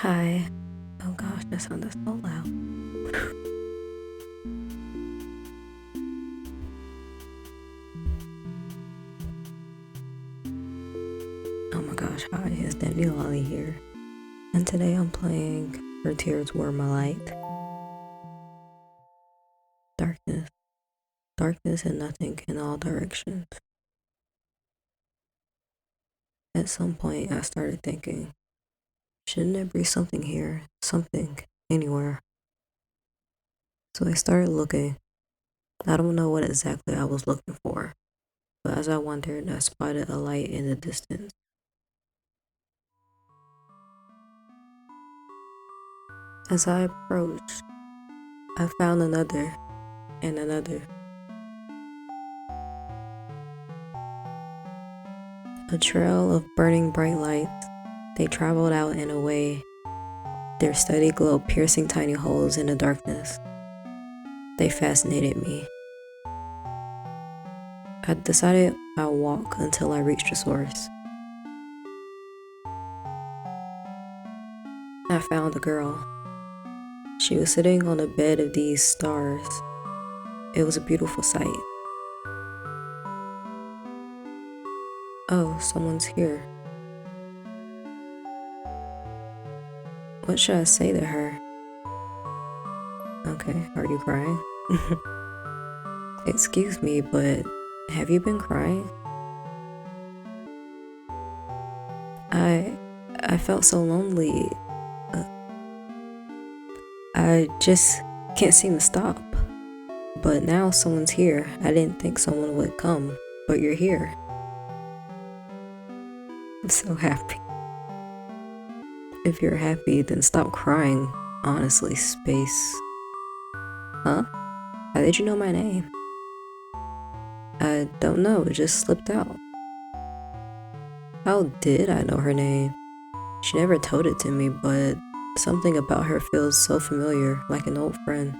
Hi. Oh gosh, that sounded so loud. Oh my gosh, hi, it's Dandy Lolly here. And today I'm playing Her Tears Were My Light. Darkness. Darkness and nothing in all directions. At some point I started thinking, shouldn't there be something here? Something, anywhere. So I started looking. I don't know what exactly I was looking for, but as I wandered, I spotted a light in the distance. As I approached, I found another and another. A trail of burning bright lights. They traveled out and away, their steady glow piercing tiny holes in the darkness. They fascinated me. I decided I'll walk until I reached the source. I found a girl. She was sitting on a bed of these stars. It was a beautiful sight. Oh, someone's here. What should I say to her? Okay, are you crying? Excuse me, but have you been crying? I felt so lonely. I just can't seem to stop. But now someone's here. I didn't think someone would come, but you're here. I'm so happy. If you're happy, then stop crying. Honestly, space. Huh? How did you know my name? I don't know, it just slipped out. How did I know her name? She never told it to me, but something about her feels so familiar, like an old friend.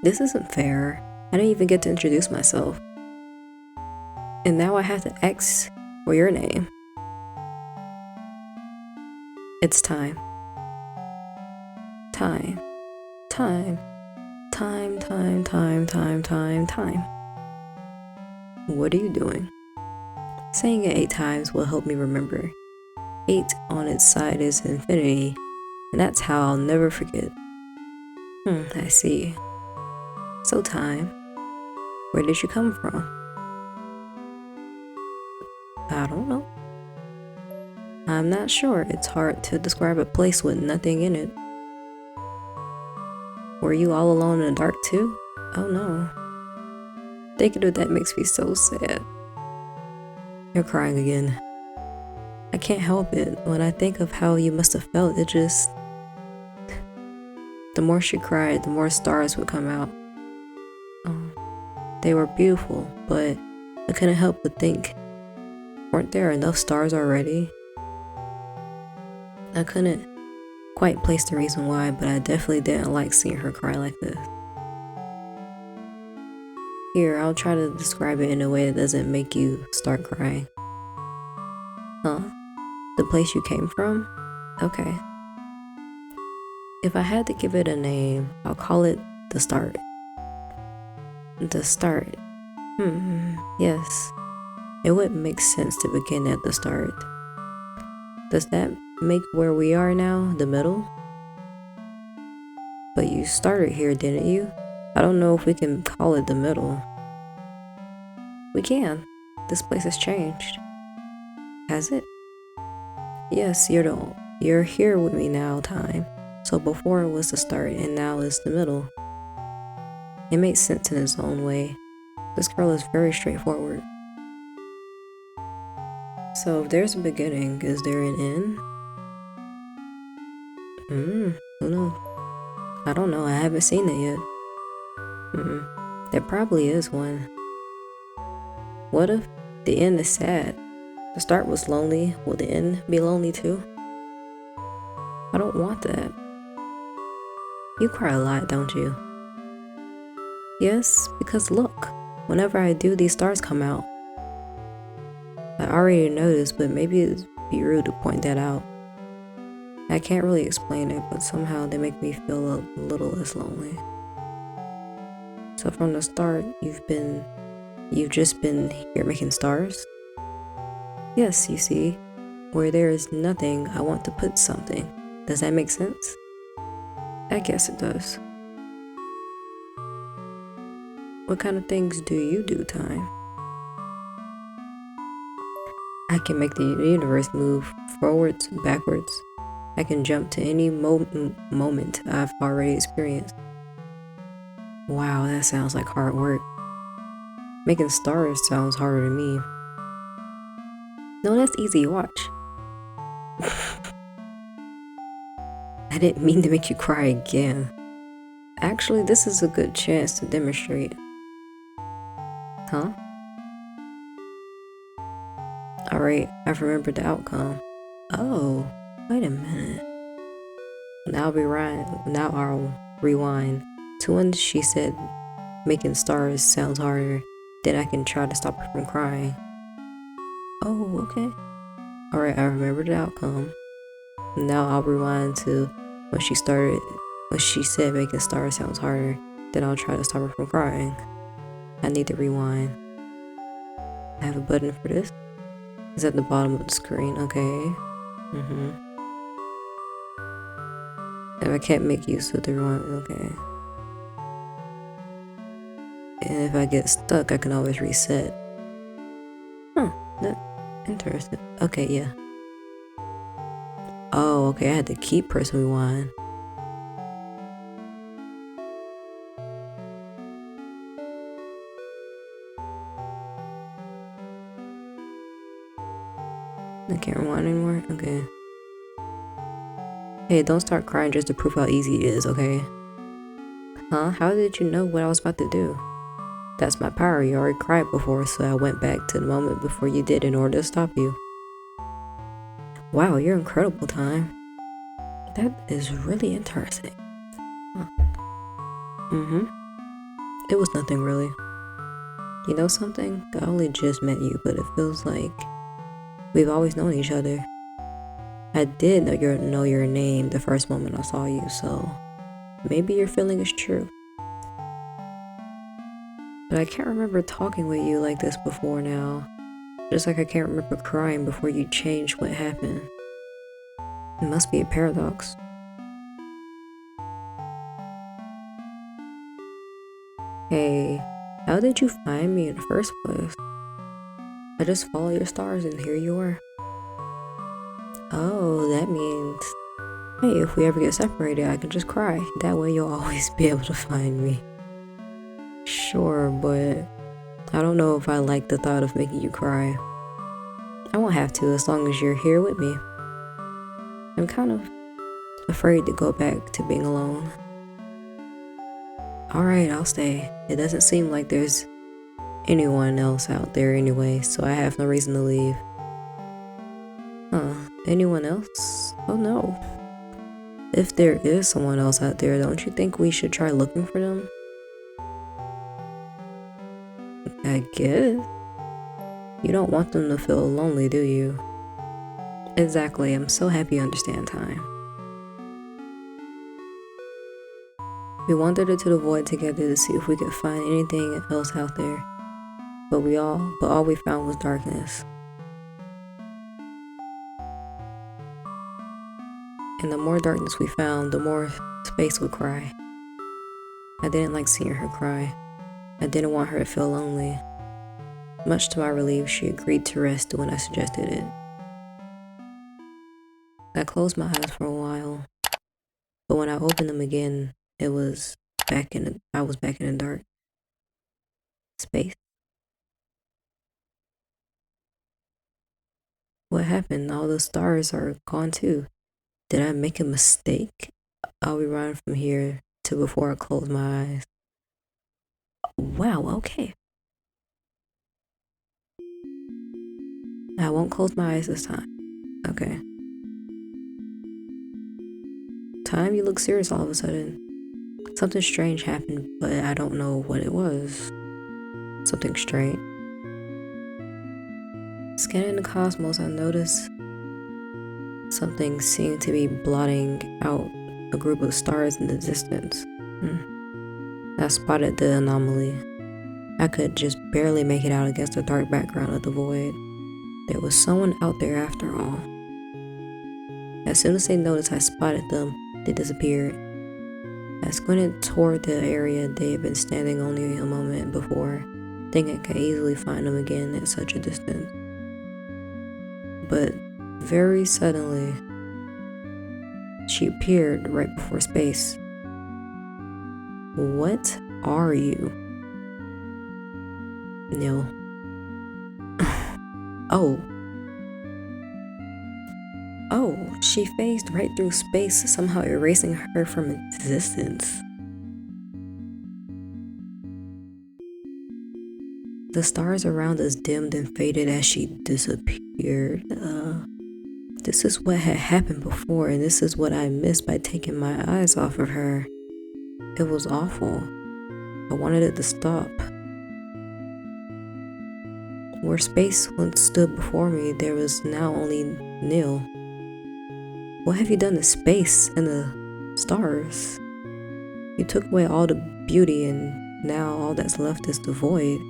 This isn't fair. I didn't even get to introduce myself. And now I have to ask for your name. It's time. Time. Time. Time, time, time, time, time, time. What are you doing? Saying it 8 times will help me remember. 8 on its side is infinity, and that's how I'll never forget. I see. So time, where did you come from? I don't know. I'm not sure. It's hard to describe a place with nothing in it. Were you all alone in the dark too? Oh no. Thinking of that makes me so sad. You're crying again. I can't help it. When I think of how you must have felt, it just... The more she cried, the more stars would come out. They were beautiful, but I couldn't help but think, weren't there enough stars already? I couldn't quite place the reason why, but I definitely didn't like seeing her cry like this. Here, I'll try to describe it in a way that doesn't make you start crying. Huh? The place you came from? Okay. If I had to give it a name, I'll call it The Start. The Start. Yes. It would make sense to begin at the start. Does that make where we are now the middle? But you started here, didn't you? I don't know if we can call it the middle. We can. This place has changed. Has it? Yes, you're here with me now, time. So before it was the start and now it's the middle. It makes sense in its own way. This girl is very straightforward. So if there's a beginning, is there an end? Who knows? I don't know, I haven't seen it yet. There probably is one. What if the end is sad? The start was lonely, will the end be lonely too? I don't want that. You cry a lot, don't you? Yes, because look, whenever I do, these stars come out. I already noticed, but maybe it's be rude to point that out. I can't really explain it, but somehow they make me feel a little less lonely. So from the start, you've just been here making stars? Yes, you see, where there is nothing, I want to put something. Does that make sense? I guess it does. What kind of things do you do, Time? I can make the universe move forwards, backwards. I can jump to any moment I've already experienced. Wow, that sounds like hard work. Making stars sounds harder to me. No, that's easy, watch. I didn't mean to make you cry again. Actually, this is a good chance to demonstrate. Huh? Alright, I've remembered the outcome. Oh, wait a minute. Now I'll rewind to when she said making stars sounds harder. Then I can try to stop her from crying. Oh, okay. Alright, I remembered the outcome. Now I'll rewind to when she said making stars sounds harder. Then I'll try to stop her from crying. I need to rewind. I have a button for this. It's at the bottom of the screen. Okay. If I can't make use of the rewind, okay. And if I get stuck, I can always reset. That's interesting. Okay, yeah. Oh, okay, I had to keep pressing rewind. I can't rewind anymore? Okay. Hey, don't start crying just to prove how easy it is, okay? Huh? How did you know what I was about to do? That's my power. You already cried before, so I went back to the moment before you did in order to stop you. Wow, you're incredible, Time. That is really interesting. Huh. It was nothing really. You know something? I only just met you, but it feels like we've always known each other. I did know your name the first moment I saw you, so maybe your feeling is true. But I can't remember talking with you like this before now. Just like I can't remember crying before you changed what happened. It must be a paradox. Hey, how did you find me in the first place? I just follow your stars and here you are. Oh, that means, hey, if we ever get separated, I can just cry. That way you'll always be able to find me. Sure, but I don't know if I like the thought of making you cry. I won't have to as long as you're here with me. I'm kind of afraid to go back to being alone. Alright, I'll stay. It doesn't seem like there's anyone else out there anyway, so I have no reason to leave. Huh, anyone else? Oh no. If there is someone else out there, don't you think we should try looking for them? I guess. You don't want them to feel lonely, do you? Exactly, I'm so happy you understand, Time. We wandered into the void together to see if we could find anything else out there, but all we found was darkness. And the more darkness we found, the more Space would cry. I didn't like seeing her cry. I didn't want her to feel lonely. Much to my relief, she agreed to rest when I suggested it. I closed my eyes for a while, but when I opened them again, I was back in the dark. Space. What happened? All the stars are gone too. Did I make a mistake? I'll rewind from here to before I close my eyes. Wow, okay. I won't close my eyes this time. Okay. Time, you look serious all of a sudden. Something strange happened, but I don't know what it was. Something strange. Scanning the cosmos, I noticed Something seemed to be blotting out a group of stars in the distance. I spotted the anomaly. I could just barely make it out against the dark background of the void. There was someone out there after all. As soon as they noticed I spotted them, they disappeared. I squinted toward the area they had been standing only a moment before, thinking I could easily find them again at such a distance. But very suddenly, she appeared right before space. What are you? Neil. Oh, she phased right through space, somehow erasing her from existence. The stars around us dimmed and faded as she disappeared. This is what had happened before, and this is what I missed by taking my eyes off of her. It was awful. I wanted it to stop. Where space once stood before me, there was now only Neil. What have you done to space and the stars? You took away all the beauty, and now all that's left is the void.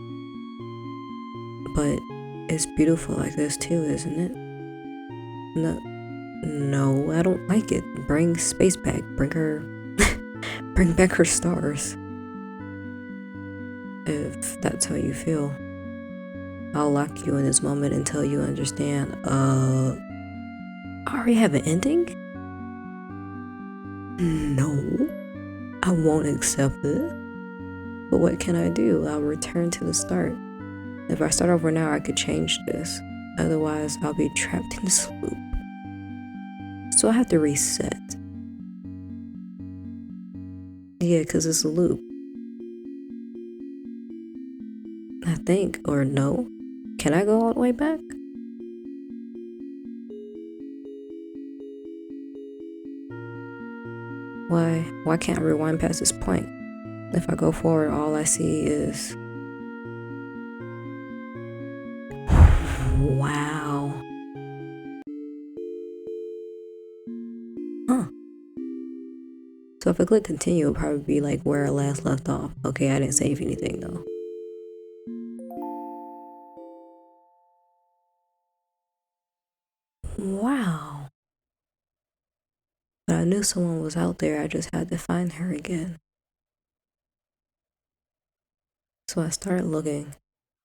But it's beautiful like this too, isn't it? No, I don't like it. Bring space back. Bring back her stars. If that's how you feel. I'll lock you in this moment until you understand. I already have an ending? No, I won't accept it. But what can I do? I'll return to the start. If I start over now, I could change this. Otherwise, I'll be trapped in this loop. So I have to reset. Yeah, because it's a loop. I think, or no. Can I go all the way back? Why can't I rewind past this point? If I go forward, all I see is... Wow. Huh. So if I click continue, it'll probably be like where I last left off. Okay, I didn't save anything though. Wow. But I knew someone was out there, I just had to find her again. So I started looking.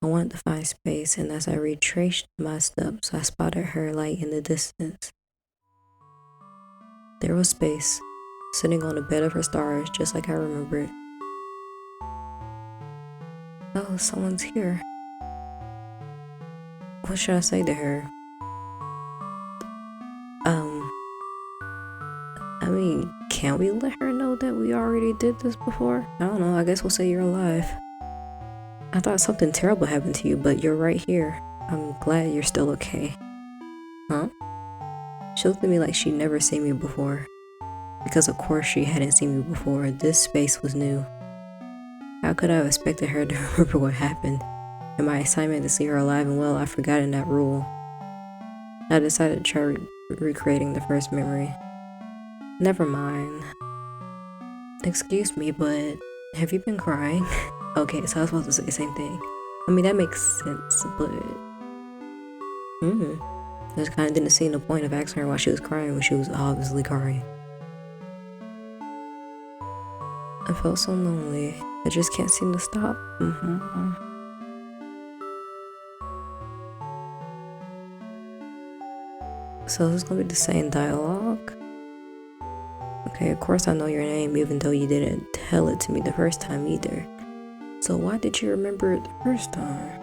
I wanted to find space, and as I retraced my steps, I spotted her light in the distance. There was space, sitting on a bed of her stars, just like I remembered. Oh, someone's here. What should I say to her? I mean, can we let her know that we already did this before? I don't know, I guess we'll say you're alive. I thought something terrible happened to you, but you're right here. I'm glad you're still okay. Huh? She looked at me like she'd never seen me before. Because of course she hadn't seen me before. This space was new. How could I have expected her to remember what happened? In my excitement to see her alive and well, I'd forgotten that rule. I decided to try recreating the first memory. Never mind. Excuse me, but have you been crying? Okay, so I was supposed to say the same thing. I mean, that makes sense, but... I just kind of didn't see the point of asking her why she was crying when she was obviously crying. I felt so lonely. I just can't seem to stop. So this is gonna be the same dialogue. Okay, of course I know your name, even though you didn't tell it to me the first time either. So why did you remember it the first time?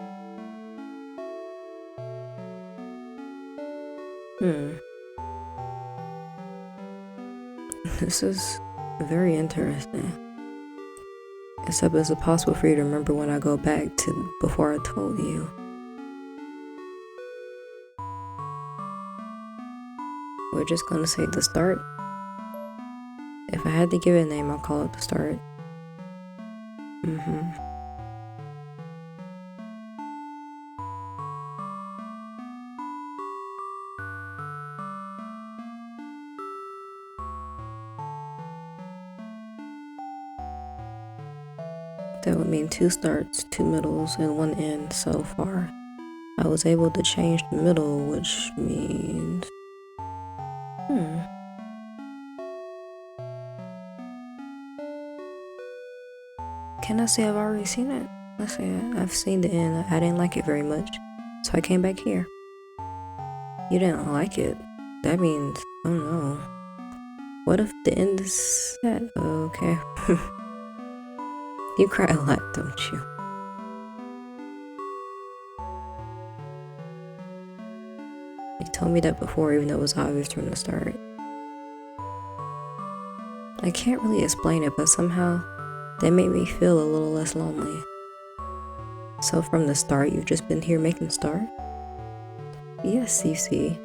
This is very interesting. Except it's impossible for you to remember when I go back to before I told you. We're just gonna say the start. If I had to give it a name, I'll call it the start. That would mean 2 starts, 2 middles, and 1 end so far. I was able to change the middle, which means... Can I say I've already seen it? Let's say I've seen the end. I didn't like it very much, so I came back here. You didn't like it? That means, oh no. What if the end is sad? Okay. You cry a lot, don't you? You told me that before, even though it was obvious from the start. I can't really explain it, but somehow that made me feel a little less lonely. So from the start, you've just been here making start? Yes, you see.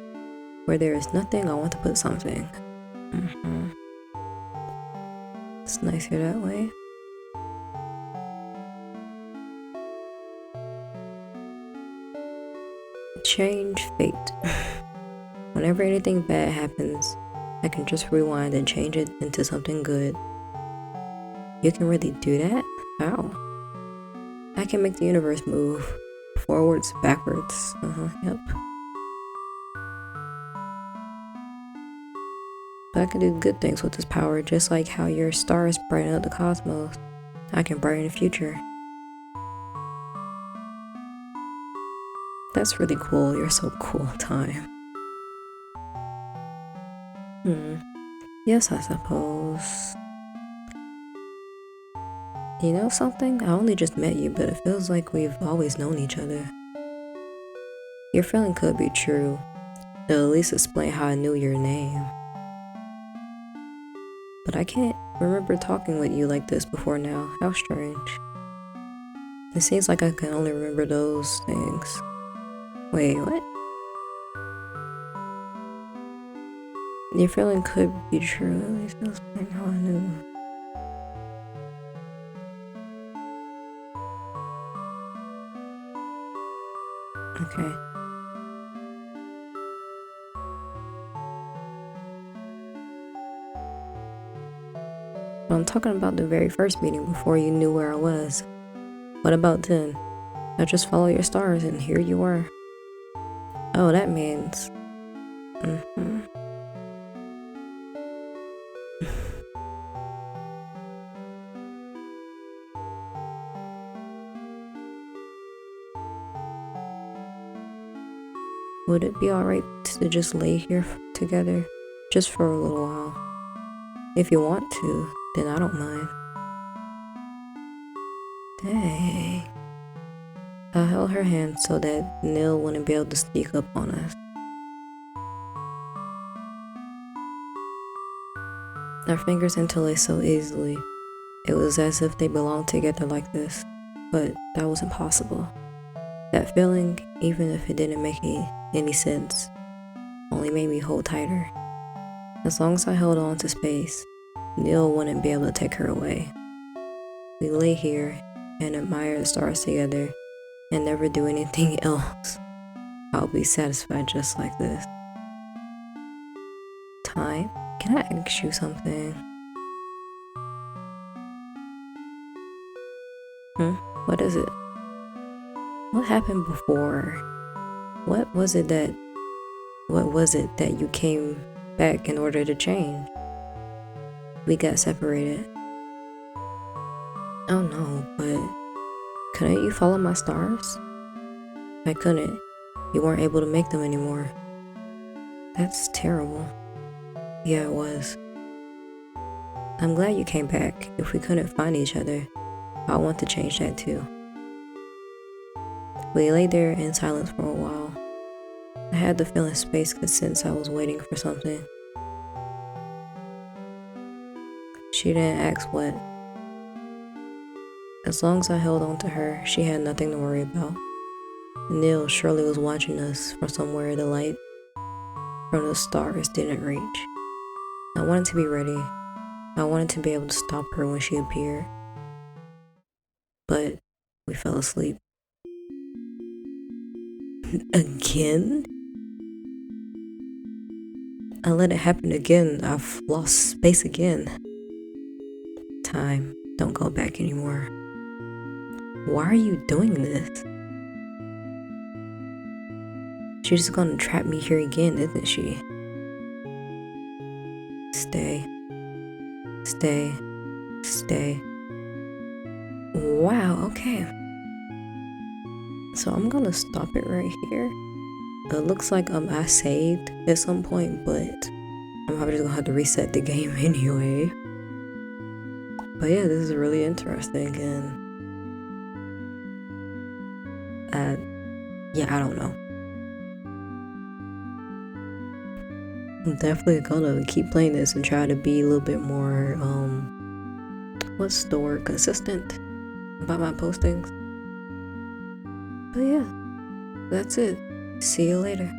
Where there is nothing, I want to put something. It's nicer that way. Change fate. Whenever anything bad happens, I can just rewind and change it into something good. You can really do that? How? I can make the universe move. Forwards, backwards. Yep. But I can do good things with this power, just like how your stars brighten up the cosmos. I can brighten the future. That's really cool. You're so cool, Time. Yes, I suppose. You know something? I only just met you, but it feels like we've always known each other. Your feeling could be true. It'll at least explain how I knew your name. But I can't remember talking with you like this before now. How strange. It seems like I can only remember those things. Wait, what? Your feeling could be true. At least that's how I knew. Okay. But I'm talking about the very first meeting before you knew where I was. What about then? I just followed your stars and here you were. Oh, that means... Would it be alright to just lay here together? Just for a little while. If you want to, then I don't mind. Dang. I held her hand so that Neil wouldn't be able to sneak up on us. Our fingers interlaced so easily. It was as if they belonged together like this, but that was impossible. That feeling, even if it didn't make any sense, only made me hold tighter. As long as I held on to space, Neil wouldn't be able to take her away. We lay here and admire the stars together and never do anything else. I'll be satisfied just like this. Time? Can I ask you something? What is it? What happened before? What was it that you came back in order to change? We got separated. Oh no, but couldn't you follow my stars? I couldn't. You weren't able to make them anymore. That's terrible. Yeah, it was. I'm glad you came back. If we couldn't find each other, I want to change that too. We lay there in silence for a while. I had the feeling space could sense I was waiting for something. She didn't ask what. As long as I held on to her, she had nothing to worry about. Neil surely was watching us from somewhere the light from the stars didn't reach. I wanted to be ready. I wanted to be able to stop her when she appeared. But we fell asleep. Again? I let it happen again. I've lost space again. Time, don't go back anymore. Why are you doing this? She's just gonna trap me here again, isn't she? Stay. Stay. Stay. Wow, okay. So I'm gonna stop it right here. It looks like I saved at some point, but I'm probably just gonna have to reset the game anyway. But yeah, this is really interesting, and yeah, I don't know. I'm definitely gonna keep playing this and try to be a little bit more, what's the word, consistent about my postings. But yeah, that's it. See you later.